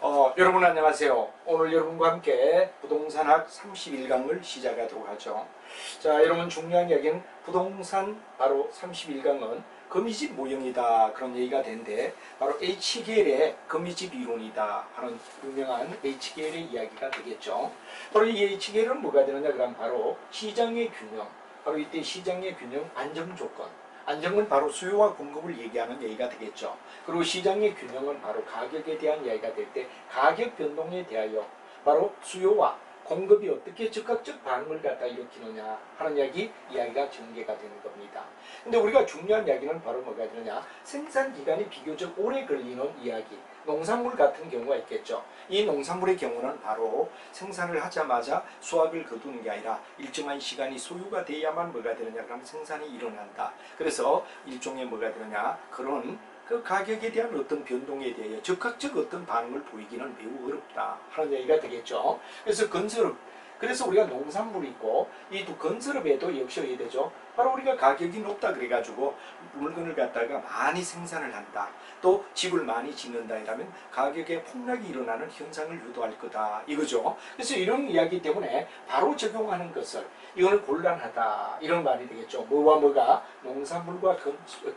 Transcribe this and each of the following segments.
여러분 안녕하세요. 오늘 여러분과 함께 부동산학 31강을 시작하도록 하죠. 자, 여러분 중요한 이야기는 부동산 바로 31강은 거미집 모형이다 그런 얘기가 되는데 바로 H계열의 거미집 이론이다 하는 유명한 H계열의 이야기가 되겠죠. 바로 이 H계열은 뭐가 되느냐 그러면 바로 시장의 균형, 바로 이때 시장의 균형 안정조건, 안정은 바로 수요와 공급을 얘기하는 얘기가 되겠죠. 그리고 시장의 균형은 바로 가격에 대한 이야기가 될 때 가격 변동에 대하여 바로 수요와 공급이 어떻게 즉각적 반응을 갖다 일으키느냐 하는 이야기가 전개가 되는 겁니다. 근데 우리가 중요한 이야기는 바로 뭐가 되느냐, 생산 기간이 비교적 오래 걸리는 이야기, 농산물 같은 경우가 있겠죠. 이 농산물의 경우는 바로 생산을 하자마자 수확을 거두는 게 아니라 일정한 시간이 소요가 돼야만 뭐가 되느냐 그러면 생산이 일어난다. 그래서 일종의 뭐가 되느냐, 그런 그 가격에 대한 어떤 변동에 대해 즉각적 어떤 반응을 보이기는 매우 어렵다 하는 얘기가 되겠죠. 그래서 건설업, 그래서 우리가 농산물이 있고 이 또 건설업에도 역시 어떻게 되죠? 바로 우리가 가격이 높다 그래가지고 물건을 갖다가 많이 생산을 한다, 또 집을 많이 짓는다 이라면 가격에 폭락이 일어나는 현상을 유도할 거다 이거죠. 그래서 이런 이야기 때문에 바로 적용하는 것을 이거는 곤란하다 이런 말이 되겠죠. 뭐와 뭐가, 농산물과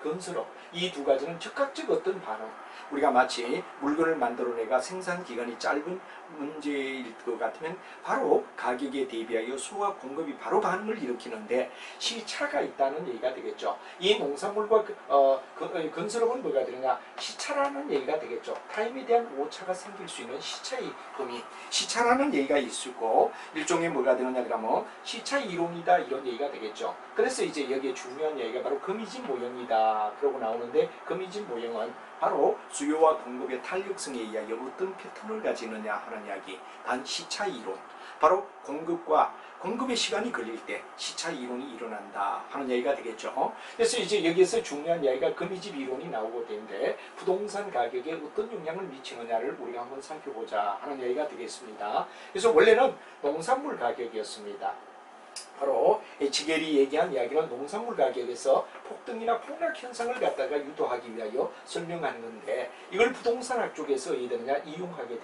건설업 이 두 가지는 즉각적 어떤 반응, 우리가 마치 물건을 만들어내가 생산 기간이 짧은 문제일 것 같으면 바로 가격에 대비하여 수요와 공급이 바로 반응을 일으키는데 시차가 있다는 얘기가 되겠죠. 이 농산물과 건설업은 뭐가 되느냐, 시차라는 얘기가 되겠죠. 타임에 대한 오차가 생길 수 있는 시차의 범위, 시차라는 얘기가 있고 일종의 뭐가 되느냐 그러면 시차 이론이다 이런 얘기가 되겠죠. 그래서 이제 여기에 중요한 얘기가 바로 거미집 모형이다 그러고 나오는데, 거미집 모형은 바로 수요와 공급의 탄력성에 의하여 어떤 패턴을 가지느냐 하는 이야기, 단 시차 이론, 바로 공급의 시간이 걸릴 때 시차 이론이 일어난다 하는 얘기가 되겠죠. 그래서 이제 여기에서 중요한 이야기가 거미집 이론이 나오고 되는데 부동산 가격에 어떤 영향을 미치느냐를 우리가 한번 살펴보자 하는 얘기가 되겠습니다. 그래서 원래는 농산물 가격이었습니다. 바로 H계열이 얘기한 이야기는 농산물 가격에서 폭등이나 폭락 현상을 갖다가 유도하기 위하여 설명하는 건데, 이걸 부동산학 쪽에서 응용하게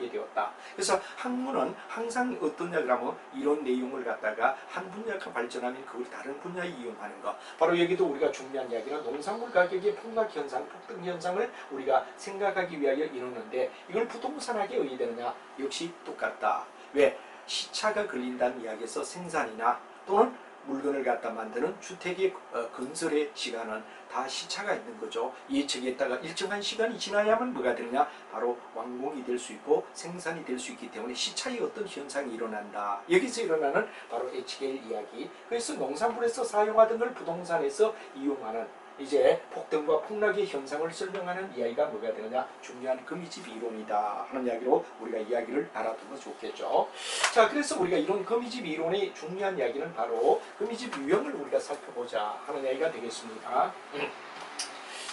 되었다. 그래서 학문은 항상 어떠냐 그러면 이런 내용을 갖다가 한 분야가 발전하면 그걸 다른 분야에 이용하는 것, 바로 여기도 우리가 중요한 이야기는 농산물 가격의 폭락 현상, 폭등 현상을 우리가 생각하기 위하여 이루는데, 이걸 부동산학에 의의되느냐, 역시 똑같다. 왜? 시차가 걸린다는 이야기에서 생산이나 또는 물건을 갖다 만드는 주택의 건설의 시간은 다 시차가 있는 거죠. 예측했다가 일정한 시간이 지나야만 뭐가 되느냐, 바로 완공이 될 수 있고 생산이 될 수 있기 때문에 시차의 어떤 현상이 일어난다. 여기서 일어나는 바로 H계열 이야기. 그래서 농산물에서 사용하던 걸 부동산에서 이용하는 이제 폭등과 폭락의 현상을 설명하는 이야기가 뭐가 되느냐, 중요한 거미집 이론이다 하는 이야기로 우리가 이야기를 알아두면 좋겠죠. 자, 그래서 우리가 이런 거미집 이론의 중요한 이야기는 바로 거미집 유형을 우리가 살펴보자 하는 이야기가 되겠습니다.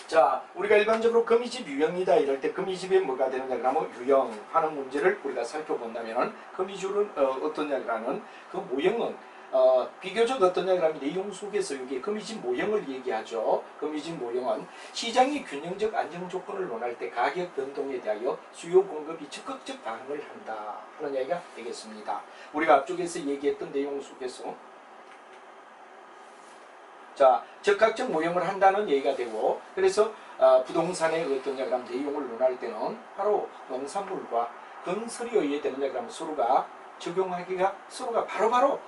자, 우리가 일반적으로 거미집 유형이다 이럴 때 거미집에 뭐가 되느냐 그러면 유형하는 문제를 우리가 살펴본다면 거미집은 어떠냐 그러면 그 모형은 비교적 어떠냐 그러면 내용 속에서 여기 거미집 모형을 얘기하죠. 거미집 모형은 시장의 균형적 안정 조건을 논할 때 가격 변동에 대하여 수요 공급이 적극적 반응을 한다 하는 이야기가 되겠습니다. 우리가 앞쪽에서 얘기했던 내용 속에서 자, 적극적 모형을 한다는 얘기가 되고, 그래서 부동산의 어떠냐 그러면 내용을 논할 때는 바로 농산물과 건설이 의해되느냐 그러면 서로가 적용하기가 서로가 바로바로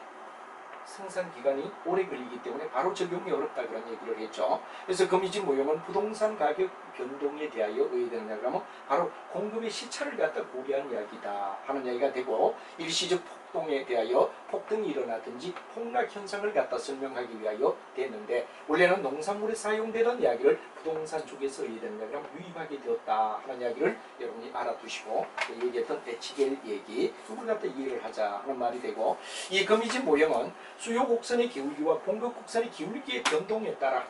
생산 기간이 오래 걸리기 때문에 바로 적용이 어렵다 그런 얘기를 했죠. 그래서 거미집 모형은 부동산 가격 변동에 대하여 의해되느냐 그러면 바로 공급의 시차를 갖다 고려한 이야기다 하는 이야기가 되고, 일시적 폭동에 대하여 폭등이 일어나든지 폭락 현상을 갖다 설명하기 위하여 됐는데, 원래는 농산물에 사용되던 이야기를 부동산 쪽에서 의해되느냐 그러면 유입하게 되었다 하는 이야기를 여러분이 알아두시고, 얘기했던 H계열 얘기 이걸 갖다 이해를 하자 하는 말이 되고, 이 거미집 모형은 수요 곡선의 기울기와 공급 곡선의 기울기의 변동에 따라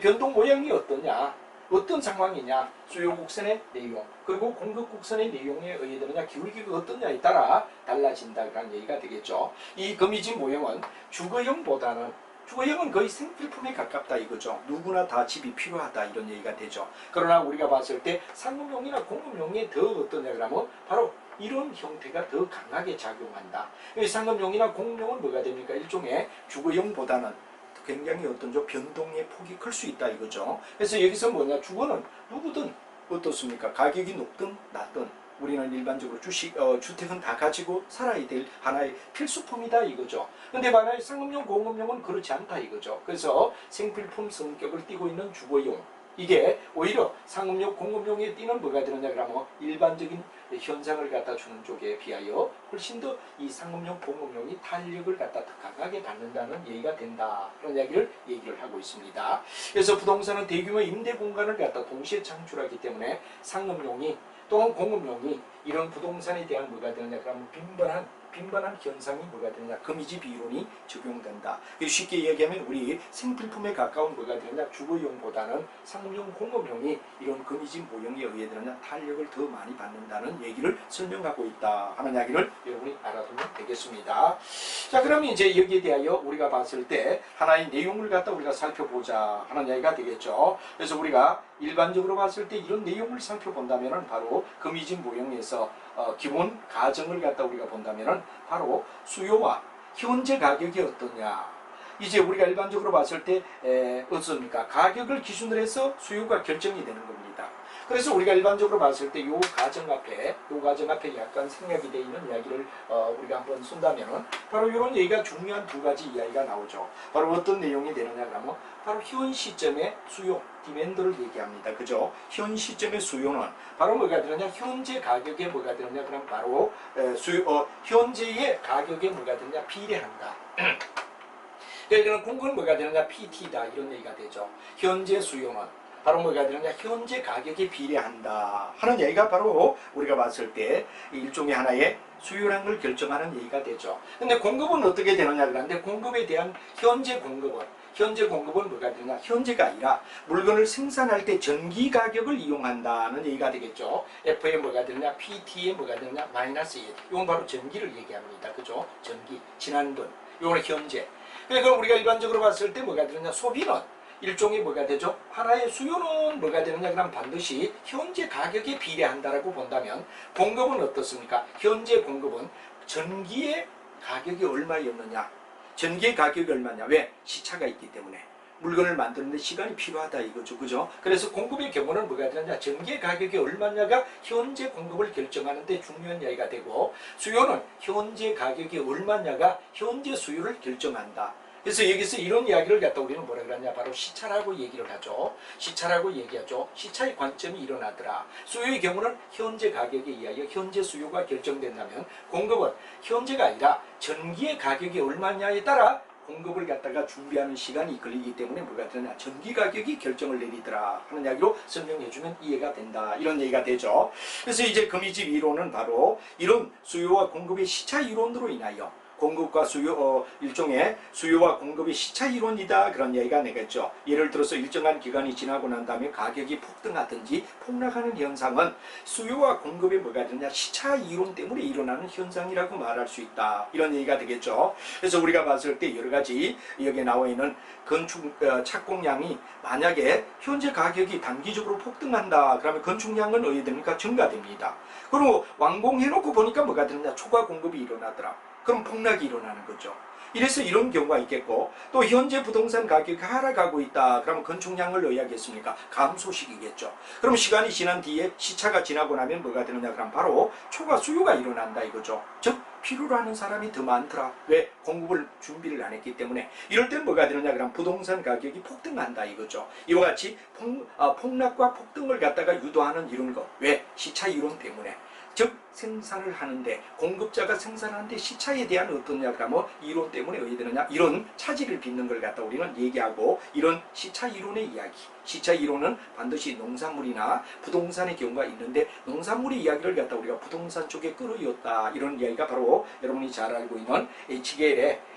변동 모양이 어떠냐, 어떤 상황이냐, 수요 곡선의 내용 그리고 공급 곡선의 내용에 의해되느냐, 기울기가 어떠냐에 따라 달라진다라는 얘기가 되겠죠. 이 거미집 모형은 주거형보다는 주거형은 거의 생필품에 가깝다 이거죠. 누구나 다 집이 필요하다 이런 얘기가 되죠. 그러나 우리가 봤을 때 상업용이나 공업용에 더 어떠냐 그러면 바로 이런 형태가 더 강하게 작용한다. 상업용이나 공업용은 뭐가 됩니까? 일종의 주거용보다는 굉장히 어떤 변동의 폭이 클 수 있다 이거죠. 그래서 여기서 뭐냐, 주거는 누구든 어떻습니까? 가격이 높든 낮든 우리는 일반적으로 주택은 다 가지고 살아야 될 하나의 필수품이다 이거죠. 근데 만약에 상업용, 공업용은 그렇지 않다 이거죠. 그래서 생필품 성격을 띠고 있는 주거용, 이게 오히려 상업용, 공업용에 띠는 뭐가 되느냐 그러면 일반적인 현상을 갖다 주는 쪽에 비하여 훨씬 더 이 상업용, 공업용이 탄력을 갖다 더 강하게 받는다는 얘기가 된다. 그런 얘기를 하고 있습니다. 그래서 부동산은 대규모 임대 공간을 갖다 동시에 창출하기 때문에 상업용이 또는 공업용이 이런 부동산에 대한 뭐가 되느냐 그러면 빈번한 현상이 뭐가 되느냐, 거미집 이론이 적용된다. 쉽게 얘기하면 우리 생필품에 가까운 뭐가 되느냐, 주거용보다는 상업용, 공업용이 이런 거미집 모형에 의해 되느냐 탄력을 더 많이 받는다는 얘기를 설명하고 있다 하는 이야기를 여러분이 알아두면 되겠습니다. 자, 그러면 이제 여기에 대하여 우리가 봤을 때 하나의 내용을 갖다 우리가 살펴보자 하는 이야기가 되겠죠. 그래서 우리가 일반적으로 봤을 때 이런 내용을 살펴본다면 바로 거미집 모형에서 기본 가정을 갖다 우리가 본다면 바로 수요와 현재 가격이 어떠냐. 이제 우리가 일반적으로 봤을 때 어떻습니까? 가격을 기준으로 해서 수요가 결정이 되는 겁니다. 그래서 우리가 일반적으로 봤을 때 요 가정 앞에 약간 생략이 되어 있는 이야기를 우리가 한번 쓴다면 바로 이런 얘기가 중요한 두 가지 이야기가 나오죠. 바로 어떤 내용이 되느냐 그러면 바로 현 시점의 수요, 디맨드를 얘기합니다. 그죠? 현 시점의 수요는 바로 뭐가 되느냐, 현재 가격에 뭐가 되느냐 그럼 바로 현재의 가격에 뭐가 되느냐 비례한다. 그러니까 공급은 뭐가 되느냐, PT다 이런 얘기가 되죠. 현재 수요는 바로 뭐가 되느냐, 현재 가격에 비례한다 하는 얘기가 바로 우리가 봤을 때 일종의 하나의 수요라는 걸 결정하는 얘기가 되죠. 근데 공급은 어떻게 되느냐 그러는데, 공급에 대한 현재 공급은 뭐가 되느냐, 현재가 아니라 물건을 생산할 때 전기 가격을 이용한다는 얘기가 되겠죠. F에 뭐가 되느냐, PT에 뭐가 되느냐, 마이너스 1. 이건 바로 전기를 얘기합니다. 그죠? 전기, 지난 돈. 이거는 현재. 그러니까 우리가 일반적으로 봤을 때 뭐가 되느냐, 소비는 일종의 뭐가 되죠? 하나의 수요는 뭐가 되느냐 그럼 반드시 현재 가격에 비례한다라고 본다면, 공급은 어떻습니까? 현재 공급은 전기의 가격이 얼마였느냐, 전기의 가격이 얼마냐. 왜? 시차가 있기 때문에 물건을 만드는데 시간이 필요하다 이거죠. 그죠? 그래서 공급의 경우는 뭐가 되느냐, 전기의 가격이 얼마냐가 현재 공급을 결정하는데 중요한 이야기가 되고, 수요는 현재 가격이 얼마냐가 현재 수요를 결정한다. 그래서 여기서 이런 이야기를 갖다 우리는 뭐라 그러냐, 바로 시차라고 얘기를 하죠. 시차라고 얘기하죠. 시차의 관점이 일어나더라. 수요의 경우는 현재 가격에 의하여 현재 수요가 결정된다면, 공급은 현재가 아니라 전기의 가격이 얼마냐에 따라 공급을 갖다가 준비하는 시간이 걸리기 때문에 뭐가 되느냐, 전기 가격이 결정을 내리더라 하는 이야기로 설명해주면 이해가 된다 이런 얘기가 되죠. 그래서 이제 거미집 이론은 바로 이런 수요와 공급의 시차 이론으로 인하여 공급과 수요, 일종의 수요와 공급의 시차 이론이다 그런 얘기가 되겠죠. 예를 들어서 일정한 기간이 지나고 난 다음에 가격이 폭등하든지 폭락하는 현상은 수요와 공급이 뭐가 되느냐, 시차 이론 때문에 일어나는 현상이라고 말할 수 있다 이런 얘기가 되겠죠. 그래서 우리가 봤을 때 여러 가지 여기에 나와 있는 건축 착공량이 만약에 현재 가격이 단기적으로 폭등한다 그러면 건축량은 어떻게 됩니까? 증가됩니다. 그리고 완공해놓고 보니까 뭐가 되느냐, 초과 공급이 일어나더라. 그럼 폭락이 일어나는 거죠. 이래서 이런 경우가 있겠고, 또 현재 부동산 가격이 하락하고 있다 그러면 건축량을 의하겠습니까? 감소식이겠죠. 그럼 시간이 지난 뒤에 시차가 지나고 나면 뭐가 되느냐 그럼 바로 초과 수요가 일어난다 이거죠. 즉 필요로 하는 사람이 더 많더라. 왜? 공급을 준비를 안 했기 때문에. 이럴 땐 뭐가 되느냐 그럼 부동산 가격이 폭등한다 이거죠. 이와 같이 폭락과 폭등을 갖다가 유도하는 이런 거. 왜? 시차 이론 때문에. 즉 생산을 하는데, 공급자가 생산하는데 시차에 대한 어떠냐 그러면 이론 때문에 어디 되느냐, 이런 차질을 빚는 걸 갖다 우리는 얘기하고, 이런 시차 이론의 이야기, 시차 이론은 반드시 농산물이나 부동산의 경우가 있는데 농산물의 이야기를 갖다 우리가 부동산 쪽에 끌어이었다. 이런 이야기가 바로 여러분이 잘 알고 있는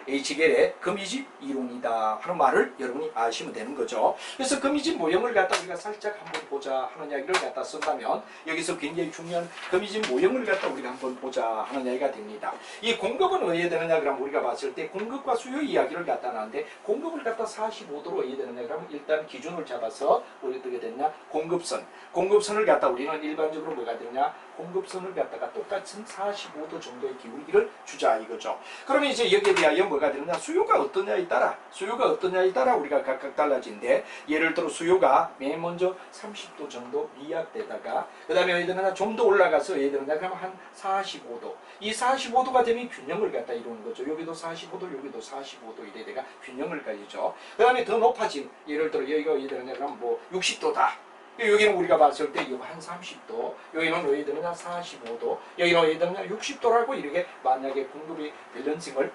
HGL의 거미집 이론이다 하는 말을 여러분이 아시면 되는 거죠. 그래서 거미집 모형을 갖다 우리가 살짝 한번 보자 하는 이야기를 갖다 쓴다면 여기서 굉장히 중요한 거미집 모형을 갖다 우리가 한번 보자 하는 이야기가 됩니다. 이 공급은 어디에 되느냐 그러면 우리가 봤을 때 공급과 수요 이야기를 갖다 놨는데 공급을 갖다 45도로 어디에 되느냐 그러면 일단 기준을 잡아서 우리 어떻게 되느냐 공급선을 갖다 우리는 일반적으로 뭐가 되느냐 공급선을 갖다가 똑같은 45도 정도의 기울기를 주자 이거죠. 그러면 이제 여기에 대하여 뭐가 되느냐 수요가 어떠냐에 따라 우리가 각각 달라진데 예를 들어 수요가 맨 먼저 30도 정도 미약되다가 그 다음에 예를 들면 좀 더 올라가서 예를 들면 그러면 한 45도 이 45도가 되면 균형을 갖다 이루는 거죠. 여기도 45도 여기도 45도 이래 내가 균형을 가지죠. 그 다음에 더 높아진 예를 들어 여기가 예를 들면 뭐 60도다. 여기는 우리가 봤을 때 이거 한 30도, 여기는 예를 들면 45도, 여기는 예를 들면 60도라고 이렇게 만약에 공급의 밸런싱을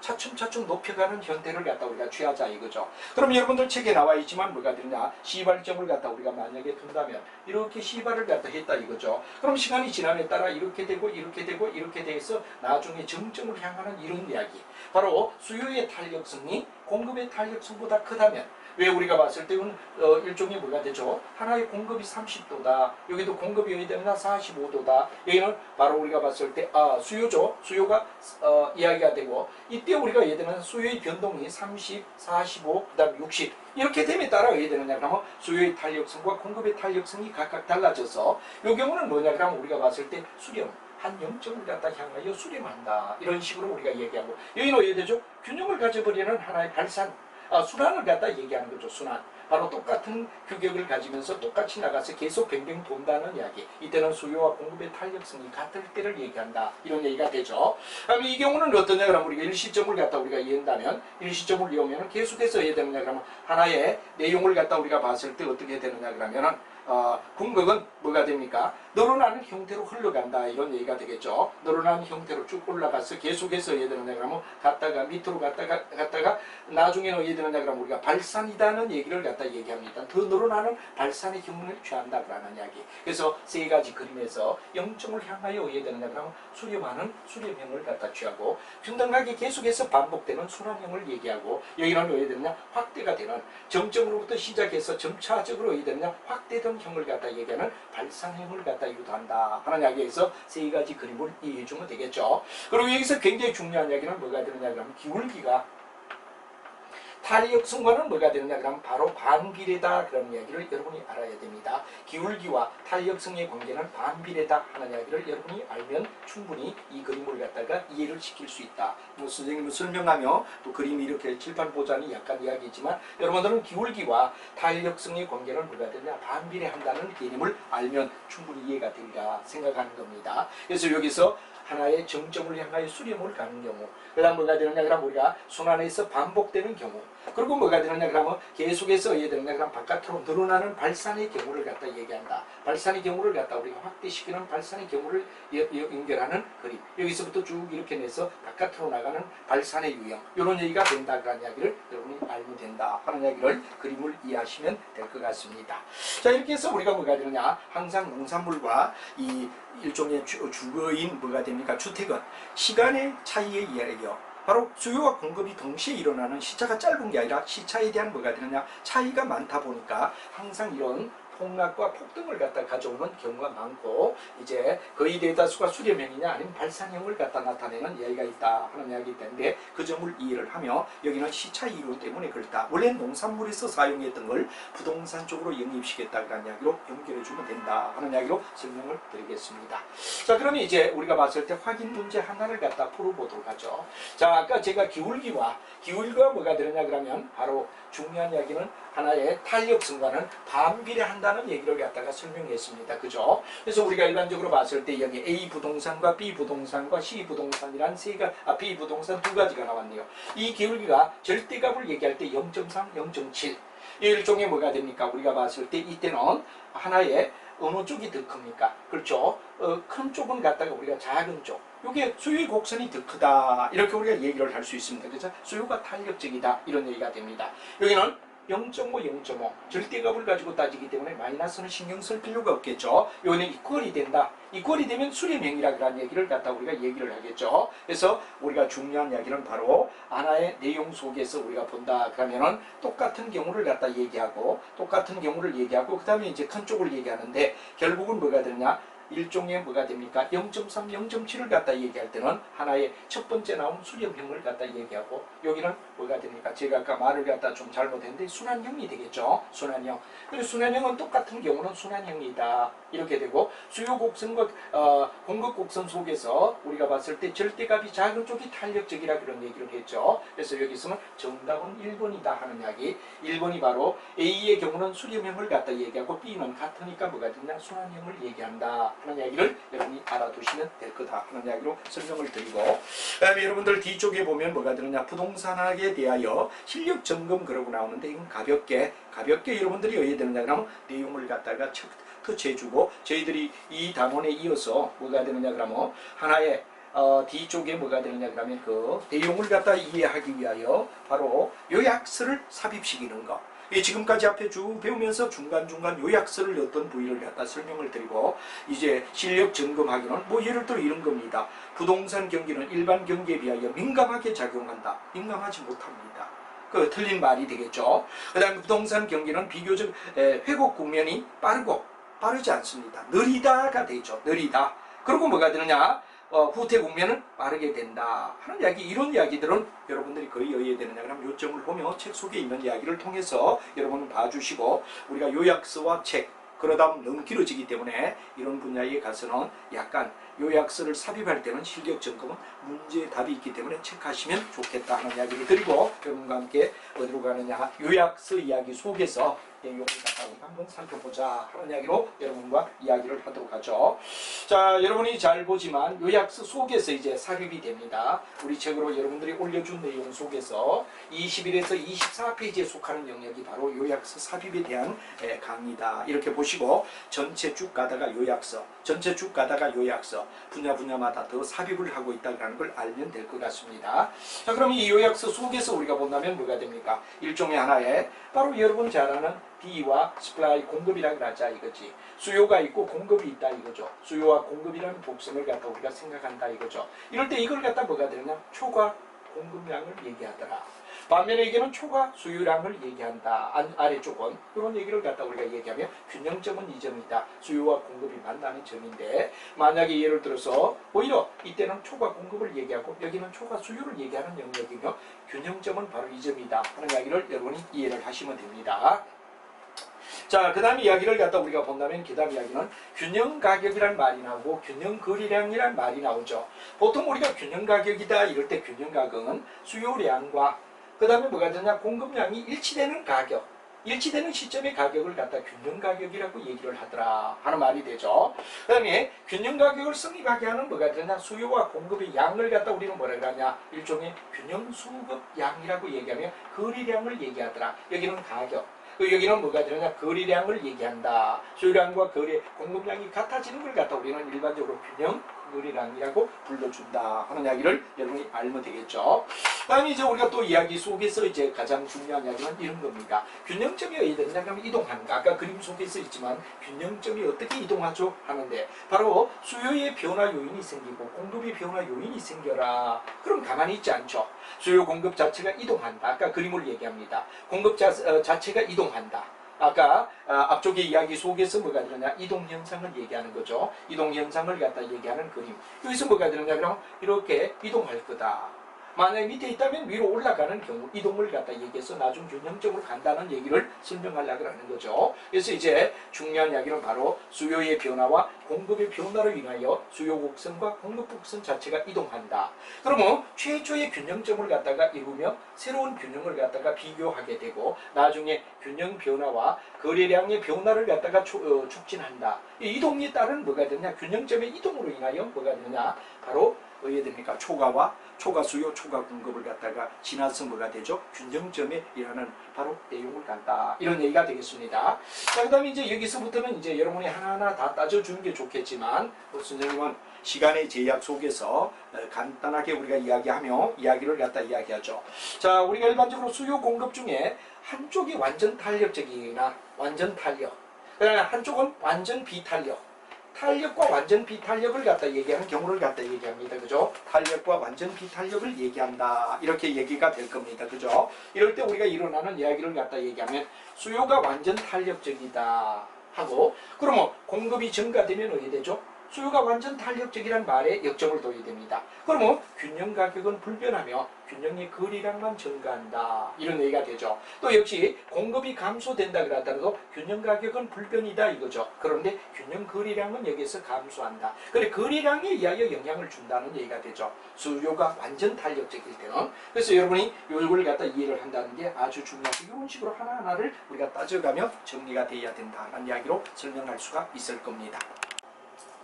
차츰차츰 높여가는 형태를 갖다 우리가 취하자 이거죠. 그럼 여러분들 책에 나와 있지만 뭐가 되느냐 시발점을 갖다 우리가 만약에 둔다면 이렇게 시발을 갖다 했다 이거죠. 그럼 시간이 지남에 따라 이렇게 되고 이렇게 되고 이렇게 돼서 나중에 정점을 향하는 이런 이야기. 바로 수요의 탄력성이 공급의 탄력성보다 크다면 왜 우리가 봤을 때는 일종의 뭐가 되죠? 하나의 공급이 30도다. 여기도 공급이 여기 되면 45도다. 여기는 바로 우리가 봤을 때 수요죠. 수요가 이야기가 되고 이때 우리가 예를 들면 수요의 변동이 30, 45, 그 다음에 60 이렇게 됨에 따라 왜 되느냐 그러면 수요의 탄력성과 공급의 탄력성이 각각 달라져서 이 경우는 뭐냐 그러면 우리가 봤을 때 수렴 한 0점을 갖다 향하여 수렴한다. 이런 식으로 우리가 얘기하고 여기는 왜 되죠? 균형을 가져버리는 하나의 발산 순환을 갖다 얘기하는 거죠. 순환. 바로 똑같은 규격을 가지면서 똑같이 나가서 계속 뱅뱅 돈다는 이야기. 이때는 수요와 공급의 탄력성이 같을 때를 얘기한다. 이런 얘기가 되죠. 그럼 이 경우는 어떠냐 그러면 우리가 일시점을 갖다 우리가 이해한다면 일시점을 이용하면 계속해서 이해되느냐 그러면 하나의 내용을 갖다 우리가 봤을 때 어떻게 되느냐 그러면은 공급은 뭐가 됩니까? 늘어나는 형태로 흘러간다 이런 얘기가 되겠죠. 늘어나는 형태로 쭉 올라가서 계속해서 예를 들면 그러면 갔다가 밑으로 갔다가 나중에는 예를 들면 그러면 우리가 발산이다는 얘기를 갖다 얘기합니다. 더 늘어나는 발산의 경우를 취한다라는 이야기. 그래서 세 가지 그림에서 0점을 향하여 예를 들면 그러면 수렴하는 수렴형을 갖다 취하고 균등하게 계속해서 반복되는 순환형을 얘기하고 여기는 예를 들면 확대가 되는 정점으로부터 시작해서 점차적으로 예를 들면 확대된 형을 갖다 얘기하는 발산형을 갖다 유도한다 하는 이야기에서 세 가지 그림을 이해해 주면 되겠죠. 그리고 여기서 굉장히 중요한 이야기는 뭐가 되느냐 그러면 기울기가 탄력성과는 뭐가 되느냐 그러면 바로 반비례다 그런 이야기를 여러분이 알아야 됩니다. 기울기와 탄력성의 관계는 반비례다 하는 이야기를 여러분이 알면 충분히 이 그림을 갖다가 이해를 시킬 수 있다. 뭐 선생님은 설명하며 또 그림이 이렇게 칠판 보자니 약간 이야기지만 여러분들은 기울기와 탄력성의 관계는 뭐가 되느냐 반비례한다는 개념을 알면 충분히 이해가 되리라 생각하는 겁니다. 그래서 여기서 하나의 정점을 향하여 수렴을 가는 경우 그 다음 뭐가 되느냐 그러면 우리가 순환에서 반복되는 경우 그리고 뭐가 되느냐 그러면 계속해서 예를 들면 그럼 바깥으로 늘어나는 발산의 경우를 갖다 얘기한다. 발산의 경우를 갖다 우리가 확대시키는 발산의 경우를 연결하는 그림. 여기서부터 쭉 이렇게 내서 바깥으로 나가는 발산의 유형. 이런 얘기가 된다라는 이야기를 여러분이 알면 된다 하는 이야기를 그림을 이해하시면 될 것 같습니다. 자 이렇게 해서 우리가 뭐가 되느냐 항상 농산물과 이 일종의 주거인 뭐가 됩니까? 주택은 시간의 차이의 이야기요. 바로 수요와 공급이 동시에 일어나는 시차가 짧은 게 아니라 시차에 대한 뭐가 되느냐 차이가 많다 보니까 항상 이런 폭락과 폭등을 갖다 가져오는 경우가 많고 이제 거의 대다수가 수렴형이냐 아니면 발산형을 갖다 나타내는 이야기가 있다 하는 이야기이기 때문에 그 점을 이해를 하며 여기는 시차 이론 때문에 그렇다. 원래 농산물에서 사용했던 걸 부동산 쪽으로 영입시켰다는 이야기로 연결해 주면 된다 하는 이야기로 설명을 드리겠습니다. 자 그러면 이제 우리가 봤을 때 확인 문제 하나를 갖다 풀어보도록 하죠. 자 아까 제가 기울기와 뭐가 되느냐 그러면 바로 중요한 이야기는 하나의 탄력성과는 반비례한다는 얘기를 갖다가 설명했습니다. 그죠? 그래서 우리가 일반적으로 봤을 때 여기 A 부동산과 B 부동산과 C 부동산이란 B 부동산 두 가지가 나왔네요. 이 기울기가 절대값을 얘기할 때 0.3, 0.7 이 일종의 뭐가 됩니까? 우리가 봤을 때 이때는 하나의 어느 쪽이 더 큽니까? 그렇죠? 큰 쪽은 갖다가 우리가 작은 쪽 이게 수요의 곡선이 더 크다 이렇게 우리가 얘기를 할 수 있습니다. 그래서 수요가 탄력적이다 이런 얘기가 됩니다. 여기는 0.5, 0.5 절대값을 가지고 따지기 때문에 마이너스는 신경 쓸 필요가 없겠죠. 요거는 이퀄이 된다. 이퀄이 되면 수렴형이라는 얘기를 갖다 우리가 얘기를 하겠죠. 그래서 우리가 중요한 이야기는 바로 하나의 내용 속에서 우리가 본다. 그러면은 똑같은 경우를 갖다 얘기하고 그 다음에 이제 큰 쪽을 얘기하는데 결국은 뭐가 되느냐? 일종의 뭐가 됩니까? 0.3, 0.7을 갖다 얘기할 때는 하나의 첫 번째 나온 수렴형을 갖다 얘기하고 여기는 뭐가 됩니까? 제가 아까 말을 갖다 좀 잘못했는데 순환형이 되겠죠. 순환형. 그래서 순환형은 똑같은 경우는 순환형이다. 이렇게 되고 수요 곡선과 공급 곡선 속에서 우리가 봤을 때 절대값이 작은 쪽이 탄력적이라 그런 얘기를 했죠. 그래서 여기서는 정답은 1번이다 하는 이야기. 1번이 바로 A의 경우는 수렴형을 갖다 얘기하고 B는 같으니까 뭐가 되냐? 순환형을 얘기한다. 하는 이야기를 여러분이 알아두시면 될 거다 하는 이야기로 설명을 드리고 그다음에 여러분들 뒤쪽에 보면 뭐가 되느냐 부동산학에 대하여 실력 점검 그러고 나오는데 이건 가볍게 여러분들이 어디에 되느냐 그러면 내용을 갖다가 터치해주고 저희들이 이 단원에 이어서 뭐가 되느냐 그러면 하나의 뒤쪽에 뭐가 되느냐 그러면 그 내용을 갖다 이해하기 위하여 바로 요약서를 삽입시키는 거. 지금까지 앞에 쭉 배우면서 중간중간 요약서를 어떤 부위를 갖다 설명을 드리고 이제 실력 점검하기는 뭐 예를 들어 이런 겁니다. 부동산 경기는 일반 경기에 비하여 민감하게 작용한다. 민감하지 못합니다. 그 틀린 말이 되겠죠. 그 다음에 부동산 경기는 비교적 회복 국면이 빠르지 않습니다. 느리다가 되죠. 느리다. 그리고 뭐가 되느냐? 후퇴 국면은 빠르게 된다 하는 이야기. 이런 이야기들은 여러분들이 거의 어디에 되느냐 그러면 요점을 보며 책 속에 있는 이야기를 통해서 여러분은 봐주시고 우리가 요약서와 책 그러다 보면 너무 길어지기 때문에 이런 분야에 가서는 약간 요약서를 삽입할 때는 실력 점검은 문제의 답이 있기 때문에 체크하시면 좋겠다 하는 이야기를 드리고 여러분과 함께 어디로 가느냐 요약서 이야기 속에서 내용을 갖다 한번 살펴보자 하는 이야기로 여러분과 이야기를 하도록 하죠. 자, 여러분이 잘 보지만 요약서 속에서 이제 삽입이 됩니다. 우리 책으로 여러분들이 올려준 내용 속에서 21에서 24페이지에 속하는 영역이 바로 요약서 삽입에 대한 강의다. 이렇게 보시고 전체 쭉 가다가 요약서, 분야마다 더 삽입을 하고 있다는 걸 알면 될 것 같습니다. 자, 그럼 이 요약서 속에서 우리가 본다면 뭐가 됩니까? 일종의 하나의 바로 여러분 잘 아는 D와 스플라이 공급이라고 하자 이거지. 수요가 있고 공급이 있다 이거죠. 수요와 공급이라는 복선을 갖다 우리가 생각한다 이거죠. 이럴 때 이걸 갖다 뭐가 되느냐? 초과 공급량을 얘기하더라. 반면에 여기는 초과 수요량을 얘기한다. 아래쪽은 그런 얘기를 갖다 우리가 얘기하면 균형점은 이 점이다. 수요와 공급이 만나는 점인데 만약에 예를 들어서 오히려 이때는 초과 공급을 얘기하고 여기는 초과 수요를 얘기하는 영역이며 균형점은 바로 이 점이다 하는 이야기를 여러분이 이해를 하시면 됩니다. 자, 그 다음 이야기를 갖다 우리가 본다면 그 다음 이야기는 균형가격이란 말이 나오고 균형거래량이란 말이 나오죠. 보통 우리가 균형가격이다 이럴 때 균형가격은 수요량과 그 다음에 뭐가 되냐 공급량이 일치되는 가격, 일치되는 시점의 가격을 갖다 균형가격이라고 얘기를 하더라 하는 말이 되죠. 그 다음에 균형가격을 성립하게 하는 뭐가 되냐 수요와 공급의 양을 갖다 우리는 뭐라 그러냐 일종의 균형수급량이라고 얘기하며 거래량을 얘기하더라. 여기는 가격, 여기는 뭐가 되느냐 거래량을 얘기한다. 수요량과 거래 공급량이 같아지는 걸 갖다 우리는 일반적으로 균형 거래량이라고 불러준다 하는 이야기를 여러분이 알면 되겠죠. 다음에 이제 우리가 또 이야기 속에서 이제 가장 중요한 이야기는 이런 겁니다. 균형점이 어디 되느냐 하면 이동하는가. 아까 그림 속에서 있지만 균형점이 어떻게 이동하죠 하는데 바로 수요의 변화 요인이 생기고 공급의 변화 요인이 생겨라. 그럼 가만히 있지 않죠. 수요 공급 자체가 이동한다. 아까 그림을 얘기합니다. 공급 자체가 이동한다. 아까 앞쪽의 이야기 속에서 뭐가 되느냐 이동현상을 얘기하는 거죠. 이동현상을 갖다 얘기하는 그림. 여기서 뭐가 되느냐 그럼 이렇게 이동할 거다. 만약에 밑에 있다면 위로 올라가는 경우 이동을 갖다 얘기해서 나중 균형적으로 간다는 얘기를 설명하려고 하는 거죠. 그래서 이제 중요한 이야기는 바로 수요의 변화와 공급의 변화로 인하여 수요 곡선과 공급 곡선 자체가 이동한다. 그러면 최초의 균형점을 갖다가 이루며 새로운 균형을 갖다가 비교하게 되고 나중에 균형 변화와 거래량의 변화를 갖다가 촉진한다. 이 이동에 따른 뭐가 되느냐 균형점의 이동으로 인하여 뭐가 되느냐 바로 어디에 됩니까? 초과 수요, 초과 공급을 갖다가 지나서 뭐가 되죠? 균형점에 일하는 바로 내용을 갖다 이런 얘기가 되겠습니다. 자, 그다음에 이제 여기서부터는 이제 여러분이 하나하나 다 따져주는 게 좋겠지만 선생님은 시간의 제약 속에서 간단하게 우리가 이야기를 갖다 이야기하죠. 자, 우리가 일반적으로 수요 공급 중에 한쪽이 완전 탄력적이나 완전 탄력, 한쪽은 완전 비탄력, 탄력과 완전 비탄력을 갖다 얘기하는 경우를 갖다 얘기합니다. 그죠? 탄력과 완전 비탄력을 얘기한다. 이렇게 얘기가 될 겁니다. 그죠? 이럴 때 우리가 일어나는 이야기를 갖다 얘기하면 수요가 완전 탄력적이다 하고, 그러면 공급이 증가되면 어떻게 되죠? 수요가 완전 탄력적이란 말에 역점을 둬야 됩니다. 그러면 균형 가격은 불변하며 균형의 거래량만 증가한다. 이런 얘기가 되죠. 또 역시 공급이 감소된다 그러더라도 균형 가격은 불변이다 이거죠. 그런데 균형 거래량은 여기서 감소한다. 그래 거래량에 의하여 영향을 준다는 얘기가 되죠. 수요가 완전 탄력적일 때는. 그래서 여러분이 이걸 갖다 이해를 한다는 게 아주 중요하고 이런 식으로 하나하나를 우리가 따져가며 정리가 돼야 된다는 이야기로 설명할 수가 있을 겁니다.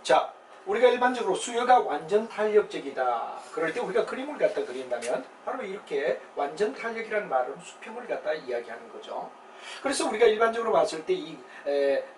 자, 우리가 일반적으로 수요가 완전 탄력적이다. 그럴 때 우리가 그림을 갖다 그린다면 바로 이렇게 완전 탄력이라는 말은 수평을 갖다 이야기하는 거죠. 그래서 우리가 일반적으로 봤을 때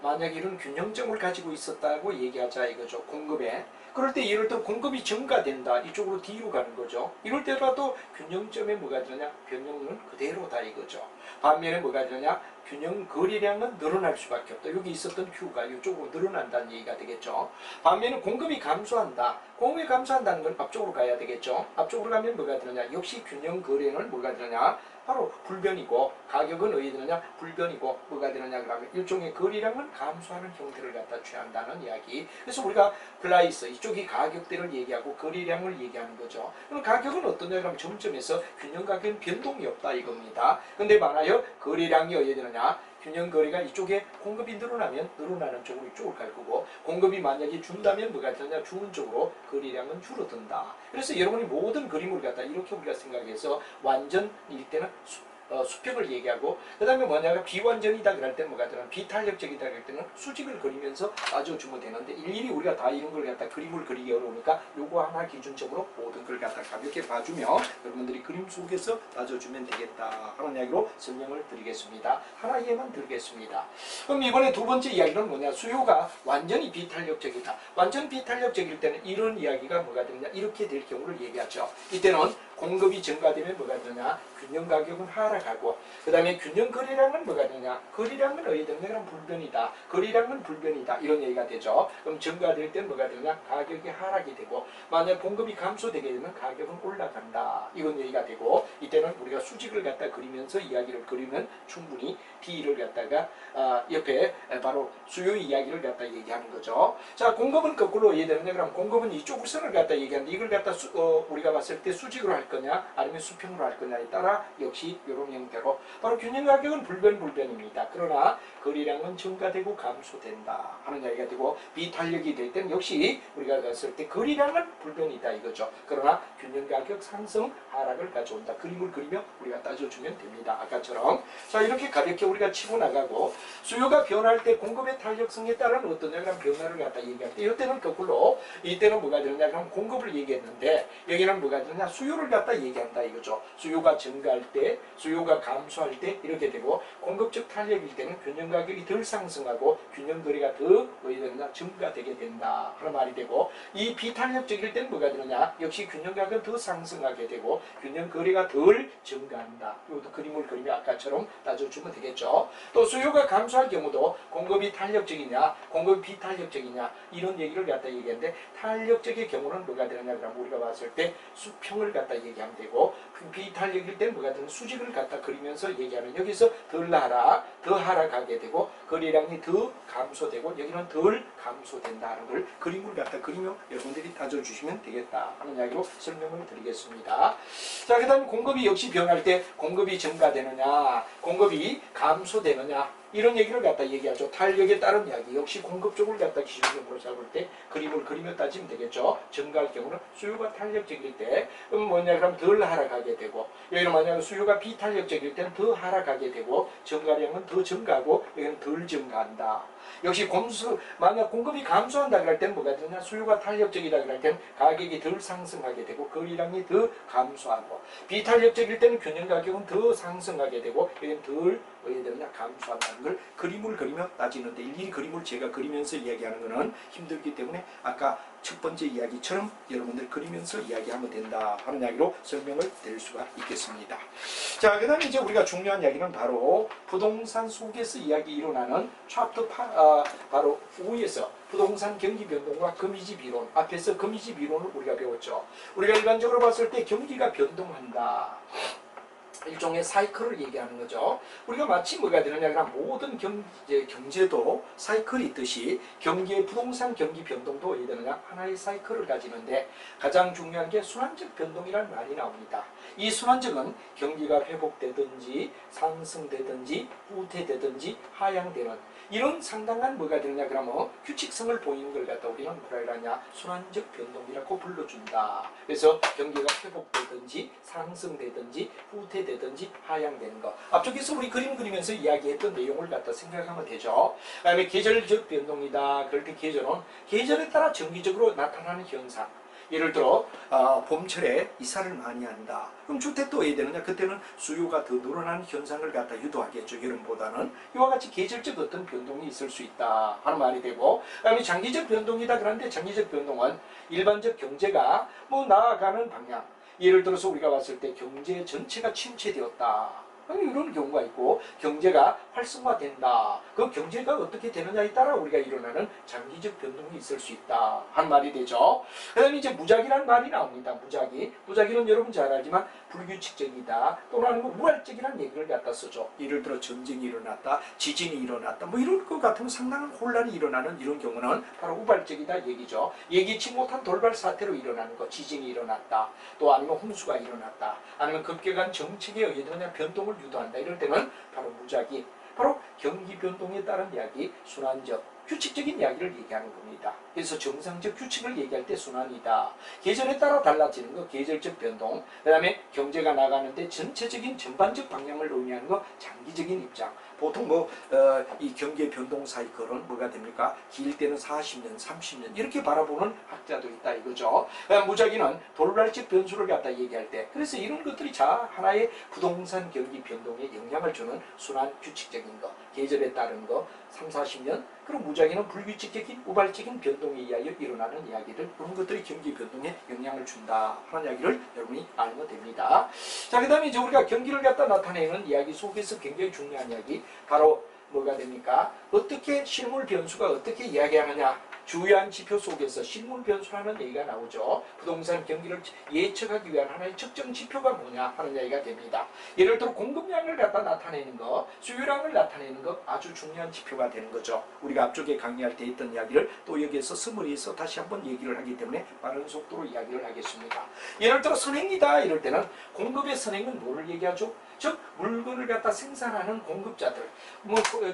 만약 이런 균형점을 가지고 있었다고 얘기하자 이거죠. 공급에. 그럴 때 예를 들어 공급이 증가된다. 이쪽으로 뒤로 가는 거죠. 이럴 때라도 균형점에 뭐가 되느냐? 변형은 그대로다 이거죠. 반면에 뭐가 되느냐? 균형 거래량은 늘어날 수밖에 없다. 여기 있었던 Q가 이쪽으로 늘어난다는 얘기가 되겠죠. 반면에 공급이 감소한다. 공급이 감소한다는 건 앞쪽으로 가야 되겠죠. 앞쪽으로 가면 뭐가 되느냐? 역시 균형 거래는 뭐가 되느냐? 바로 불변이고 가격은 어디 되느냐? 불변이고 뭐가 되느냐 그러면 일종의 거래량은 감소하는 형태를 갖다 취한다는 이야기. 그래서 우리가 플라이스 이쪽이 가격대를 얘기하고 거래량을 얘기하는 거죠. 그럼 가격은 어떠냐 그러면 점점에서 균형 가격은 변동이 없다 이겁니다. 근데 많아요 거래량이 어디 되느냐? 균형 거래가 이쪽에 공급이 늘어나면 늘어나는 쪽으로 이쪽을 갈 거고 공급이 만약에 준다면 뭐가 되느냐 주는 쪽으로 거래량은 줄어든다. 그래서 여러분이 모든 그림을 갖다 이렇게 우리가 생각해서 완전일 때는 수평을 얘기하고 그 다음에 뭐냐면 비완전이다 그럴 때는 뭐가 되나 비탄력적이다 그럴 때는 수직을 그리면서 따져주면 되는데 일일이 우리가 다 이런 걸 갖다 그림을 그리기 어려우니까 요거 하나 기준적으로 모든 걸 갖다 가볍게 봐주며 여러분들이 그림 속에서 따져주면 되겠다 하는 이야기로 설명을 드리겠습니다. 하나 이해만 드리겠습니다. 그럼 이번에 두 번째 이야기는 뭐냐? 수요가 완전히 비탄력적이다. 완전 비탄력적일 때는 이런 이야기가 뭐가 되느냐? 이렇게 될 경우를 얘기하죠. 이때는 공급이 증가되면 뭐가 되느냐? 균형 가격은 하락하고 그 다음에 균형 거래량은 뭐가 되느냐? 거래량은 어디 되느냐? 그럼 불변이다. 거래량은 불변이다. 이런 얘기가 되죠. 그럼 증가될 때는 뭐가 되느냐? 가격이 하락이 되고 만약 공급이 감소되게 되면 가격은 올라간다. 이런 얘기가 되고 이때는 우리가 수직을 갖다 그리면서 이야기를 그리면 충분히 D를 갖다가 옆에 바로 수요 이야기를 갖다 얘기하는 거죠. 자, 공급은 거꾸로 이해되느냐? 그럼 공급은 이쪽 선을 갖다 얘기하는데 이걸 갖다 우리가 봤을 때 수직으로 할 거냐 아니면 수평으로 할 거냐에 따라 역시 이런 형태로 바로 균형 가격은 불변입니다. 그러나 거래량은 증가되고 감소된다 하는 이야기가 되고 비탄력이 될 때는 역시 우리가 봤을 때 거래량은 불변이다 이거죠. 그러나 균형 가격 상승 하락을 가져온다. 그림을 그리며 우리가 따져주면 됩니다. 아까처럼. 자, 이렇게 가볍게 우리가 치고 나가고 수요가 변할 때 공급의 탄력성에 따른 어떤 약간 변화를 갖다 얘기할 때 이때는 거꾸로 이때는 뭐가 되느냐 그럼 공급을 얘기했는데 여기는 뭐가 되느냐 수요를 갖다 얘기한다 이거죠. 수요가 증가할 때 수요가 감소할 때 이렇게 되고 공급적 탄력일 때는 균형 가격이 덜 상승하고 균형 거래가 더 뭐가 되느냐 증가되게 된다 하는 말이 되고 이 비탄력적일 때는 뭐가 되느냐 역시 균형 가격은 더 상승하게 되고 균형 거래가 덜 증가한다. 이것도 그림을 그리며 아까처럼 따져주면 되겠죠. 또 수요가 감소할 경우도 공급이 탄력적이냐 공급이 비탄력적이냐 이런 얘기를 갖다 얘기하는데 탄력적의 경우는 뭐가 되느냐 그러면 우리가 봤을 때 수평을 갖다 얘기하면 되고 비탄력일 때는 뭐가 되는 수직을 갖다 그리면서 얘기하면 여기서 덜 하락하게 되고 거래량이 더 감소되고 여기는 덜 감소된다는 걸 그림을 갖다 그리며 여러분들이 따져주시면 되겠다 하는 이야기로 설명을 드리겠습니다. 자, 그 다음에 공급이 역시 변할 때 공급이 증가되느냐 공급이 감소되느냐 이런 얘기를 갖다 얘기하죠. 탄력에 따른 이야기. 역시 공급 쪽을 갖다 기준으로 잡을 때 그림을 그리며 따지면 되겠죠. 증가할 경우는 수요가 탄력적일 때 뭐냐 그럼 덜 하락하게 되고, 여기는 만약 수요가 비탄력적일 때는 더 하락하게 되고, 증가량은 더 증가하고 여기는 덜 증가한다. 역시 만약 공급이 감소한다 그럴 때는 뭐가 되냐, 수요가 탄력적이다 그럴 때는 가격이 덜 상승하게 되고 거래량이 더 감소하고, 비탄력적일 때는 균형 가격은 더 상승하게 되고 여기는 덜 되느냐 감소한다는 걸 그림을 그리며 따지는데, 일일이 그림을 제가 그리면서 이야기하는 것은 힘들기 때문에 아까 첫 번째 이야기처럼 여러분들 그리면서 이야기하면 된다 하는 이야기로 설명을 드릴 수가 있겠습니다. 자, 그 다음에 이제 우리가 중요한 이야기는 바로 부동산 속에서 이야기 일어나는 챕터 바로 5에서 부동산 경기 변동과 거미집 이론, 앞에서 거미집 이론을 우리가 배웠죠. 우리가 일반적으로 봤을 때 경기가 변동한다, 일종의 사이클을 얘기하는 거죠. 우리가 마치 뭐가 되느냐, 모든 경제도 사이클이 있듯이 경기의 부동산 경기 변동도 어떻게 되느냐, 하나의 사이클을 가지는데 가장 중요한 게 순환적 변동이라는 말이 나옵니다. 이 순환적은 경기가 회복되든지 상승되든지 후퇴되든지 하향되는 이런 상당한 뭐가 되느냐 그러면 규칙성을 보이는 걸 갖다 우리는 뭐라 하냐, 순환적 변동이라고 불러준다. 그래서 경기가 회복되든지 상승되든지 후퇴되든지 하향되는 거, 앞쪽에서 우리 그림 그리면서 이야기했던 내용을 갖다 생각하면 되죠. 그 다음에 계절적 변동이다. 그럴 때 계절은 계절에 따라 정기적으로 나타나는 현상. 예를 들어 봄철에 이사를 많이 한다. 그럼 주택도 왜 되느냐? 그때는 수요가 더 늘어나는 현상을 갖다 유도하겠죠. 여름보다는. 이와 같이 계절적 어떤 변동이 있을 수 있다 하는 말이 되고, 그다음에 장기적 변동이다. 그런데 장기적 변동은 일반적 경제가 뭐 나아가는 방향. 예를 들어서 우리가 봤을 때 경제 전체가 침체되었다, 이런 경우가 있고, 경제가 활성화된다. 그 경제가 어떻게 되느냐에 따라 우리가 일어나는 장기적 변동이 있을 수 있다 하는 말이 되죠. 그 다음에 이제 무작위라는 말이 나옵니다. 무작위는 여러분 잘 알지만 불규칙적이다 또는 우발적이라는 얘기를 갖다 쓰죠. 예를 들어 전쟁이 일어났다, 지진이 일어났다, 뭐 이런 것 같으면 상당한 혼란이 일어나는 이런 경우는 바로 우발적이다 얘기죠. 예기치 못한 돌발 사태로 일어나는 거, 지진이 일어났다, 또 아니면 홍수가 일어났다, 아니면 급격한 정책에 의해 변동을 유도한다. 이럴 때는 바로 무작위, 바로 경기 변동에 따른 이야기, 순환적, 규칙적인 이야기를 얘기하는 겁니다. 그래서 정상적 규칙을 얘기할 때 순환이다. 계절에 따라 달라지는 거, 계절적 변동. 그 다음에 경제가 나가는데 전체적인 전반적 방향을 의미하는 거, 장기적인 입장. 보통 이 경기의 변동 사이클은 뭐가 됩니까? 길 때는 40년, 30년 이렇게 바라보는 학자도 있다 이거죠. 무작위는 돌발적 변수를 갖다 얘기할 때, 그래서 이런 것들이 하나의 부동산 경기 변동에 영향을 주는 순환 규칙적인 거, 계절에 따른 거, 3, 40년. 그럼 무작위는 불규칙적인 우발적인 변동에 의하여 일어나는 이야기들, 그런 것들이 경기 변동에 영향을 준다 하는 이야기를 여러분이 알면 됩니다. 자, 그 다음에 이제 우리가 경기를 갖다 나타내는 이야기 속에서 굉장히 중요한 이야기, 바로 뭐가 됩니까? 어떻게 실물 변수가 어떻게 이야기하느냐. 주요한 지표 속에서 실물 변수라는 얘기가 나오죠. 부동산 경기를 예측하기 위한 하나의 측정 지표가 뭐냐 하는 얘기가 됩니다. 예를 들어 공급량을 갖다 나타내는 거, 수요량을 나타내는 거 아주 중요한 지표가 되는 거죠. 우리가 앞쪽에 강의할 때 했던 이야기를 또 여기에서 서머리에서 다시 한번 얘기를 하기 때문에 빠른 속도로 이야기를 하겠습니다. 예를 들어 선행이다 이럴 때는 공급의 선행은 뭐를 얘기하죠? 즉 물건을 갖다 생산하는 공급자들,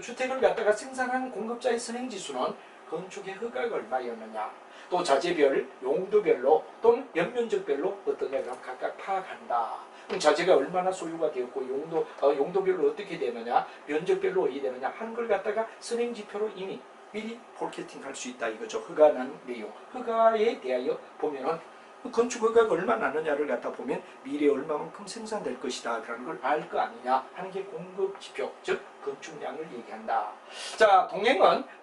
주택을 갖다가 생산하는 공급자의 선행지수는 건축의 허가가 얼마였느냐, 또 자재별, 용도별로 또는 연면적별로 어떠냐 그럼 각각 파악한다. 그럼 자재가 얼마나 소유가 되었고 용도별로 어떻게 되느냐, 면적별로 어떻게 되느냐 하는 걸 갖다가 선행지표로 이미 미리 포켓팅할 수 있다 이거죠. 허가 난 내용, 허가에 대하여 보면은 건축 허가가 얼마 나느냐를 갖다 보면 미래에 얼마만큼 생산될 것이다 그런 걸 알 거 아니냐 하는 게 공급 지표, 즉 건축량을 얘기한다. 자,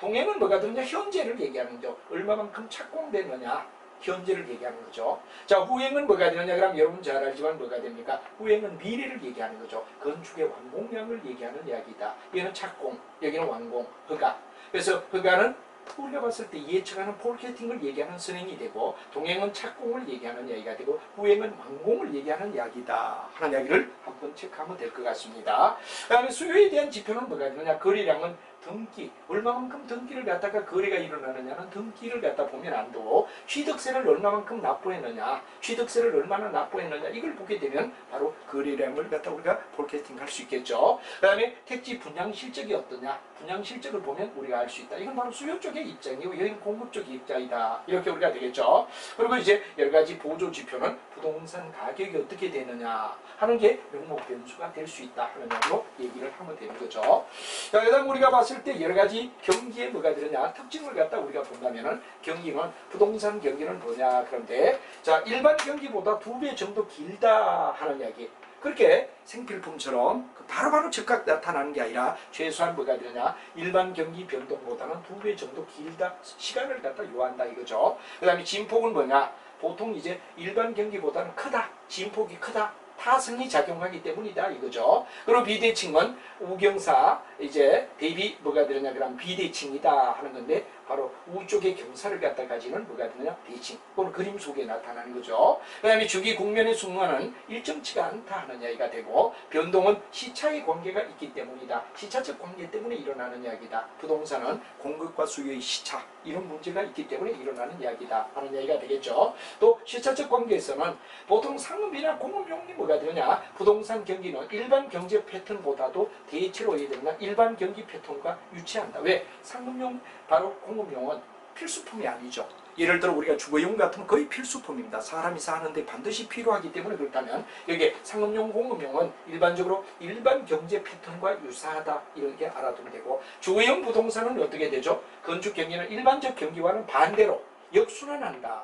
동행은 뭐가 되느냐, 현재를 얘기하는 거죠. 얼마만큼 착공되느냐, 현재를 얘기하는 거죠. 자, 후행은 뭐가 되느냐 그럼 여러분 잘 알지만 뭐가 됩니까? 후행은 미래를 얘기하는 거죠. 건축의 완공량을 얘기하는 이야기다. 얘는 착공, 여기는 완공, 허가. 그래서 허가는 우리가 봤을 때 예측하는 포켓팅을 얘기하는 선행이 되고, 동행은 착공을 얘기하는 이야기가 되고, 후행은 완공을 얘기하는 이야기다 하는 이야기를 한번 체크하면 될 것 같습니다. 그 다음에 수요에 대한 지표는 뭐가 되느냐, 거래량은 등기, 얼마만큼 등기를 갖다가 거래가 일어나느냐는 등기를 갖다 보면 안 되고 취득세를 얼마만큼 납부했느냐, 취득세를 얼마나 납부했느냐 이걸 보게 되면 바로 거래량을 갖다 우리가 폴캐스팅할 수 있겠죠. 그 다음에 택지 분양 실적이 어떠냐, 분양 실적을 보면 우리가 알 수 있다. 이건 바로 수요 쪽의 입장이고 여기는 공급 쪽의 입장이다. 이렇게 우리가 되겠죠. 그리고 이제 여러 가지 보조 지표는 부동산 가격이 어떻게 되느냐 하는 게 명목 변수가 될 수 있다 하는 양으로 얘기를 하면 되는 거죠. 자, 그다음 우리가 봤을 때 여러 가지 경기에 뭐가 되느냐 특징을 갖다 우리가 본다면은 경기는 부동산 경기는 뭐냐 그런데 자 일반 경기보다 2배 정도 길다 하는 이야기. 그렇게 생필품처럼 바로바로 즉각 나타나는 게 아니라 최소한 뭐가 되느냐 일반 경기 변동보다는 2배 정도 길다 시간을 갖다 요한다 이거죠. 그 다음에 진폭은 뭐냐 보통 이제 일반 경기보다는 크다 진폭이 크다 타성이 작용하기 때문이다 이거죠. 그리고 비대칭은 우경사 이제 대비 뭐가 되느냐 그러면 비대칭이다 하는 건데 바로 우쪽의 경사를 갖다 가지는 뭐가 되느냐 대칭 또는 그림 속에 나타나는 거죠. 그 다음에 주기 국면의 순간은 일정치가 않다 하는 이야기가 되고 변동은 시차의 관계가 있기 때문이다. 시차적 관계 때문에 일어나는 이야기다. 부동산은 공급과 수요의 시차 이런 문제가 있기 때문에 일어나는 이야기다 하는 이야기가 되겠죠. 또 시차적 관계에서는 보통 상업이나 공업용이 뭐가 되느냐 부동산 경기는 일반 경제 패턴보다도 대체로 해야 되느냐 일반 경기 패턴과 유치한다. 왜? 상업용 바로 공업용은 필수품이 아니죠. 예를 들어 우리가 주거용 같으면 거의 필수품입니다. 사람이 사는데 반드시 필요하기 때문에 그렇다면 여기 상업용 공업용은 일반적으로 일반 경제 패턴과 유사하다 이렇게 알아두면 되고 주거용 부동산은 어떻게 되죠? 건축 경기는 일반적 경기와는 반대로 역순환한다.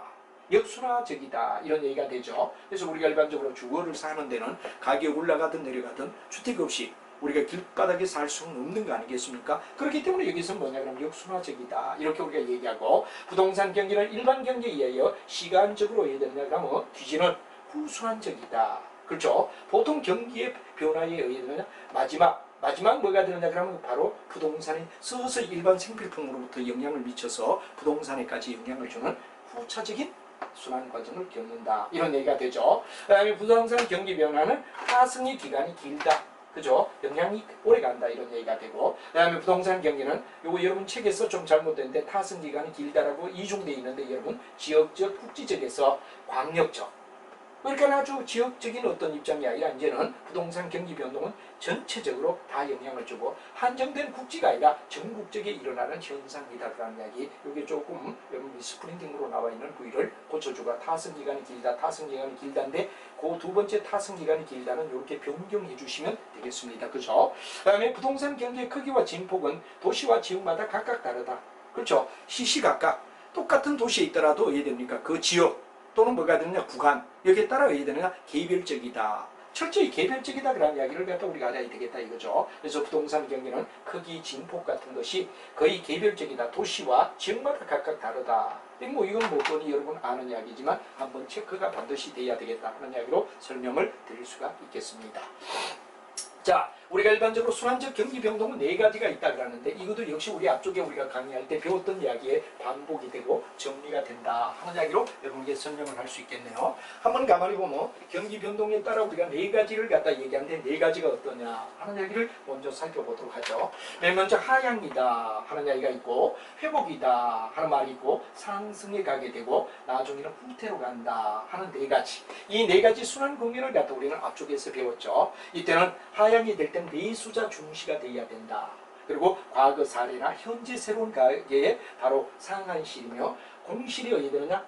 역순화적이다 이런 얘기가 되죠. 그래서 우리가 일반적으로 주거를 사는 데는 가격이 올라가든 내려가든 주택 없이 우리가 길바닥에 살 수는 없는 거 아니겠습니까? 그렇기 때문에 여기서 뭐냐 그러면 역순화적이다 이렇게 우리가 얘기하고 부동산 경기는 일반 경기에 의하여 시간적으로 해야 되느냐 그러면 뒤지는 후순환적이다. 그렇죠? 보통 경기의 변화에 의하면 마지막 뭐가 되느냐 그러면 바로 부동산이 서서히 일반 생필품으로부터 영향을 미쳐서 부동산에까지 영향을 주는 후차적인 순환 과정을 겪는다 이런 얘기가 되죠. 그 다음에 부동산 경기 변화는 하승의 기간이 길다. 그죠? 영향이 오래 간다 이런 얘기가 되고 그 다음에 부동산 경기는 요거 여러분 책에서 좀 잘못됐는데 타승 기간이 길다라고 이중되어 있는데 여러분 지역적 국지적에서 광역적 그러니까 아주 지역적인 어떤 입장이 아니라 이제는 부동산 경기 변동은 전체적으로 다 영향을 주고 한정된 국지가 아니라 전국적에 일어나는 현상이다라는 이야기. 이게 조금 여러분 스프린팅으로 나와 있는 부위를 고쳐주고 타승 기간이 길다, 타승 기간이 길다인데 그 두 번째 타승 기간이 길다는 이렇게 변경해 주시면 되겠습니다. 그렇죠? 그다음에 부동산 경기의 크기와 진폭은 도시와 지역마다 각각 다르다. 그렇죠? 시시각각 똑같은 도시에 있더라도 어떻게 됩니까? 그 지역 또는 뭐가 되느냐 구간 여기에 따라 어떻게 되느냐 개별적이다. 철저히 개별적이다 그런 이야기를 갖다 우리가 알아야 되겠다 이거죠. 그래서 부동산 경기는 크기, 진폭 같은 것이 거의 개별적이다. 도시와 지역마다 각각 다르다. 이건 뻔히 여러분 아는 이야기지만 한번 체크가 반드시 돼야 되겠다 하는 이야기로 설명을 드릴 수가 있겠습니다. 자, 우리가 일반적으로 순환적 경기 변동은 4가지가 있다 그러는데 이것도 역시 우리 앞쪽에 우리가 강의할 때 배웠던 이야기에 반복이 되고 정리가 된다 하는 이야기로 여러분께 설명을 할 수 있겠네요. 한번 가만히 보면 경기 변동에 따라 우리가 4가지를 갖다 얘기하는데 4가지가 어떠냐 하는 이야기를 먼저 살펴보도록 하죠. 맨 먼저 하향이다 하는 이야기가 있고 회복이다 하는 말이 있고 상승에 가게 되고 나중에는 후퇴로 간다 하는 4가지. 이 4가지 순환 국면을 갖다 우리는 앞쪽에서 배웠죠. 이때는 하향이 될 때 매수자 중시가 되어야 된다. 그리고 과거 사례나 현재 새로운 가격에 바로 상한실이며 공실이 어디 되느냐?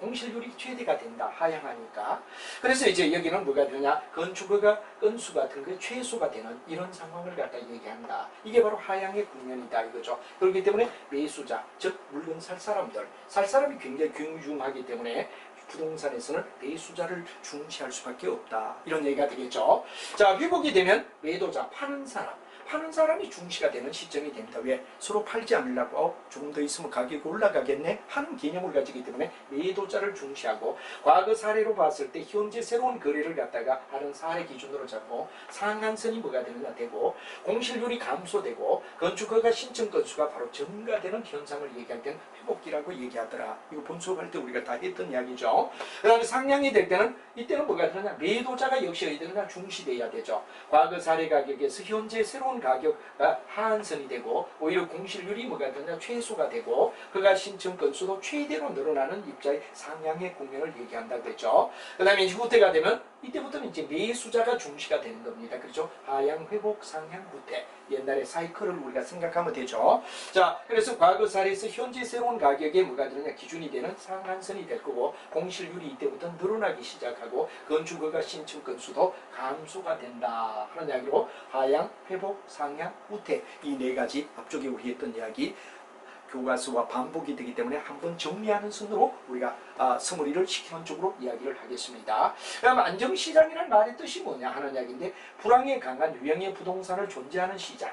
공실률이 최대가 된다. 하향하니까. 그래서 이제 여기는 뭐가 되느냐? 건축허가 건수 같은 게 최소가 되는 이런 상황을 갖다 얘기한다. 이게 바로 하향의 국면이다 이거죠. 그렇기 때문에 매수자, 즉 물건 살 사람이 굉장히 귀중하기 때문에 부동산에서는 매수자를 중시할 수밖에 없다. 이런 얘기가 되겠죠. 자, 회복이 되면 매도자, 파는 사람이 중시가 되는 시점이 됩니다. 왜? 서로 팔지 않으려고 조금 더 있으면 가격이 올라가겠네 하는 개념을 가지기 때문에 매도자를 중시하고 과거 사례로 봤을 때 현재 새로운 거래를 갖다가 하는 사례 기준으로 잡고 상한선이 뭐가 되느냐 되고 공실률이 감소되고 건축허가 신청 건수가 바로 증가되는 현상을 얘기할 때는 회복기라고 얘기하더라. 이거 본 수업할 때 우리가 다 했던 이야기죠. 그 다음에 상향이 될 때는 이때는 뭐가 되느냐 매도자가 역시 어디 되느냐 중시돼야 되죠. 과거 사례 가격에서 현재 새로운 신청한 가격가 하한선이 되고 오히려 공실률이 뭐가 되냐 최소가 되고 그가 신청 건수도 최대로 늘어나는 입자의 상향의 국면을 얘기한다고 했죠. 그 다음에 이제 후퇴가 되면 이때부터는 이제 매수자가 중시가 되는 겁니다. 그렇죠? 하향 회복 상향 후퇴. 옛날의 사이클을 우리가 생각하면 되죠. 자, 그래서 과거 사례에서 현재 새로운 가격에 뭐가 되느냐 기준이 되는 상한선이 될 거고 공실률이 이때부터 늘어나기 시작하고 건축허가 신청 건수도 감소가 된다 하는 이야기로 하향 회복 상향 후퇴 이 네 가지 앞쪽에 우리 했던 이야기 교과서와 반복이 되기 때문에 한번 정리하는 순으로 우리가 서머리를 시키는 쪽으로 이야기를 하겠습니다. 그럼 안정시장이라는 말의 뜻이 뭐냐 하는 이야기인데 불황에 강한 유형의 부동산을 존재하는 시장.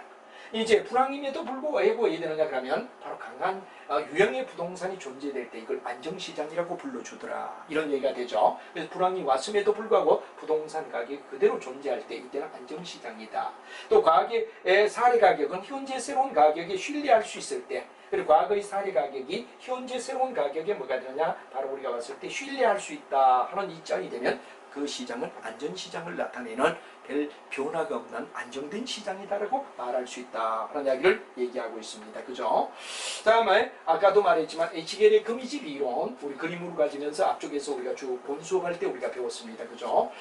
이제 불황임에도 불구하고 왜 되느냐 그러면 바로 강한 유형의 부동산이 존재될 때 이걸 안정시장이라고 불러주더라 이런 얘기가 되죠. 그래서 불황이 왔음에도 불구하고 부동산 가격이 그대로 존재할 때 이때는 안정시장이다. 또 과거의 사례 가격은 현재 새로운 가격에 신뢰할 수 있을 때 그리고 과거의 사례 가격이 현재 새로운 가격에 뭐가 되느냐 바로 우리가 봤을 때 신뢰할 수 있다 하는 입장이 되면 그 시장은 안전시장을 나타내는 별 변화가 없는 안정된 시장이다라고 말할 수 있다 하는 이야기를 얘기하고 있습니다. 그죠? 다음에 아까도 말했지만 H겔의 거미집 이론 우리 그림으로 가지면서 앞쪽에서 우리가 쭉 본수업할 때 우리가 배웠습니다. 그죠?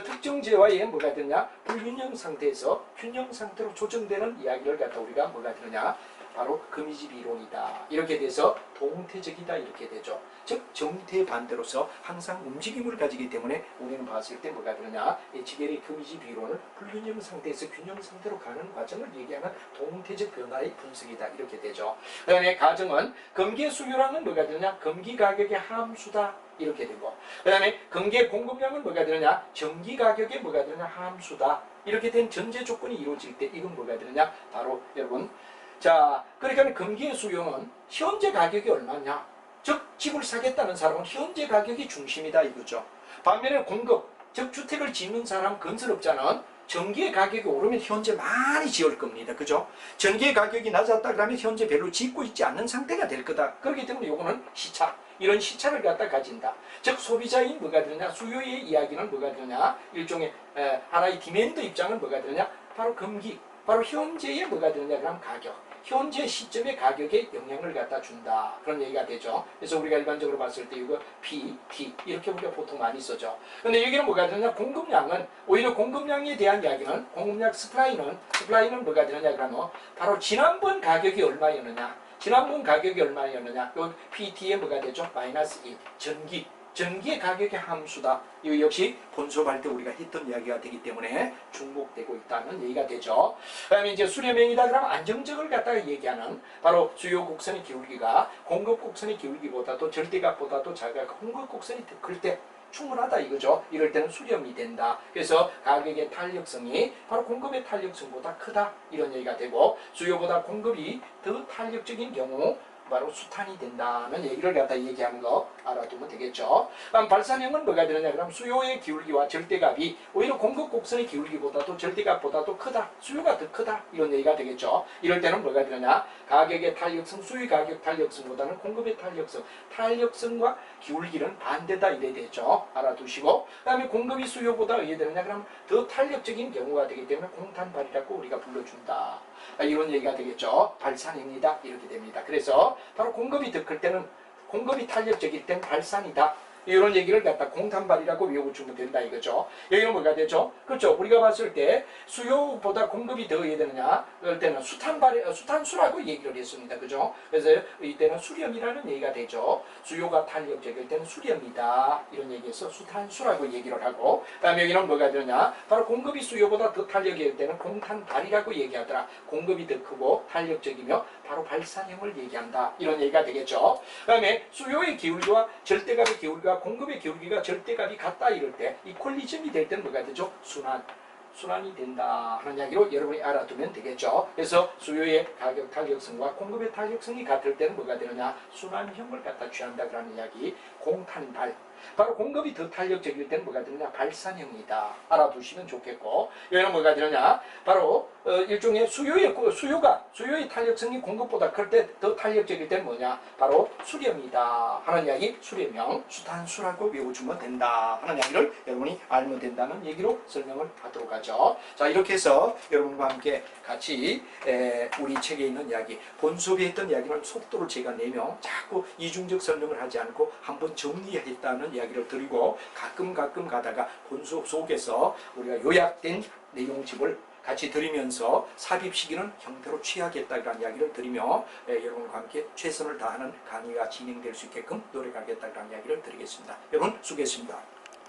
특정 재화에 뭐가 되느냐 불균형 상태에서 균형 상태로 조정되는 이야기를 갖다 우리가 뭐가 되느냐 바로 거미집 이론이다. 이렇게 돼서 동태적이다 이렇게 되죠. 즉 정태 반대로서 항상 움직임을 가지기 때문에 우리는 봤을 때 뭐가 되느냐 H겔의 거미집 이론을 불균형 상태에서 균형 상태로 가는 과정을 얘기하는 동태적 변화의 분석이다 이렇게 되죠. 그 다음에 가정은 금계 수요량은 뭐가 되느냐 금기 가격의 함수다 이렇게 되고 그 다음에 금계 공급량은 뭐가 되느냐 전기 가격의 뭐가 되느냐 함수다 이렇게 된 전제 조건이 이루어질 때 이건 뭐가 되느냐 바로 여러분 자, 그러니까 금기의 수요는 현재 가격이 얼마냐? 즉 집을 사겠다는 사람은 현재 가격이 중심이다 이거죠. 반면에 공급, 즉 주택을 짓는 사람 건설업자는 전기의 가격이 오르면 현재 많이 지을 겁니다. 그죠? 전기의 가격이 낮았다 그러면 현재 별로 짓고 있지 않는 상태가 될 거다. 그렇기 때문에 요거는 시차. 이런 시차를 갖다 가진다. 즉 소비자인 뭐가 되느냐? 수요의 이야기는 뭐가 되느냐? 일종의 하나의 디맨드 입장은 뭐가 되느냐? 바로 금기. 바로 현재의 뭐가 되느냐? 그럼 가격. 현재 시점의 가격에 영향을 갖다 준다. 그런 얘기가 되죠. 그래서 우리가 일반적으로 봤을 때 이거 P, T 이렇게 우리가 보통 많이 쓰죠. 근데 여기는 뭐가 되느냐? 공급량은 오히려 공급량에 대한 이야기는 공급량 스프라이는 뭐가 되느냐? 그러면 바로 지난번 가격이 얼마였느냐? 지난번 가격이 얼마였느냐? 요 PT에 뭐가 되죠? 마이너스 2. 전기의 가격의 함수다. 이거 역시 본수업할 때 우리가 했던 이야기가 되기 때문에 중복되고 있다는 얘기가 되죠. 그 다음에 이제 수렴형이다 그러면 안정적을 갖다가 얘기하는 바로 수요 곡선의 기울기가 공급 곡선의 기울기보다도 절대값보다도 작아 공급 곡선이 더 클 때 충분하다 이거죠. 이럴 때는 수렴이 된다. 그래서 가격의 탄력성이 바로 공급의 탄력성보다 크다. 이런 얘기가 되고 수요보다 공급이 더 탄력적인 경우 바로 수탄이 된다는 얘기를 갖다 얘기하는 거 알아두면 되겠죠. 그럼 발산형은 뭐가 되느냐? 그럼 수요의 기울기와 절대값이 오히려 공급 곡선의 기울기보다도 절대값보다도 크다. 수요가 더 크다. 이런 얘기가 되겠죠. 이럴 때는 뭐가 되느냐? 가격의 탄력성, 수요 가격 탄력성보다는 공급의 탄력성, 탄력성과 기울기는 반대다 이래 되죠. 알아두시고 그 다음에 공급이 수요보다 왜 되느냐? 그럼 더 탄력적인 경우가 되기 때문에 공탄발이라고 우리가 불러준다. 이런 얘기가 되겠죠. 발산입니다. 이렇게 됩니다. 그래서 바로 공급이 더 클 때는 공급이 탄력적일 땐 발산이다. 이런 얘기를 갖다 공탄발이라고 외워주면 된다 이거죠. 여기는 뭐가 되죠? 그렇죠. 우리가 봤을 때 수요보다 공급이 더 해야 되느냐? 그럴 때는 수탄수라고 얘기를 했습니다. 그죠? 그래서 이때는 수렴이라는 얘기가 되죠. 수요가 탄력적일 때는 수렴이다. 이런 얘기에서 수탄수라고 얘기를 하고 그다음에 여기는 뭐가 되느냐? 바로 공급이 수요보다 더 탄력일 때는 공탄발이라고 얘기하더라. 공급이 더 크고 탄력적이며 바로 발산형을 얘기한다. 이런 얘기가 되겠죠. 그다음에 수요의 기울기와 절대값의 기울기와 공급의 기울기가 절대값이 같다 이럴 때 이퀄리즘이 될 때는 뭐가 되죠? 순환이 된다 하는 이야기로 여러분이 알아두면 되겠죠. 그래서 수요의 가격 탄력성과 공급의 탄력성이 같을 때는 뭐가 되느냐? 순환형을 갖다 취한다 그러는 이야기. 공탄발. 바로 공급이 더 탄력적일 때는 뭐가 되느냐? 발산형이다. 알아두시면 좋겠고 여기는 뭐가 되느냐? 바로 일종의 수요의 탄력성이 공급보다 클 때 더 탄력적일 때는 뭐냐? 바로 수렴이다 하는 이야기. 수렴형, 수탄수라고 외워주면 된다 하는 이야기를 여러분이 알면 된다는 얘기로 설명을 하도록 하겠습니다. 하죠. 자, 이렇게 해서 여러분과 함께 같이 우리 책에 있는 이야기, 본 수업에 했던 이야기는 속도를 제가 내며 자꾸 이중적 설명을 하지 않고 한번 정리했다는 이야기를 드리고 가끔 가다가 본 수업 속에서 우리가 요약된 내용집을 같이 드리면서 삽입 시기는 형태로 취하겠다라는 이야기를 드리며 여러분과 함께 최선을 다하는 강의가 진행될 수 있게끔 노력하겠다라는 이야기를 드리겠습니다. 여러분 수고했습니다.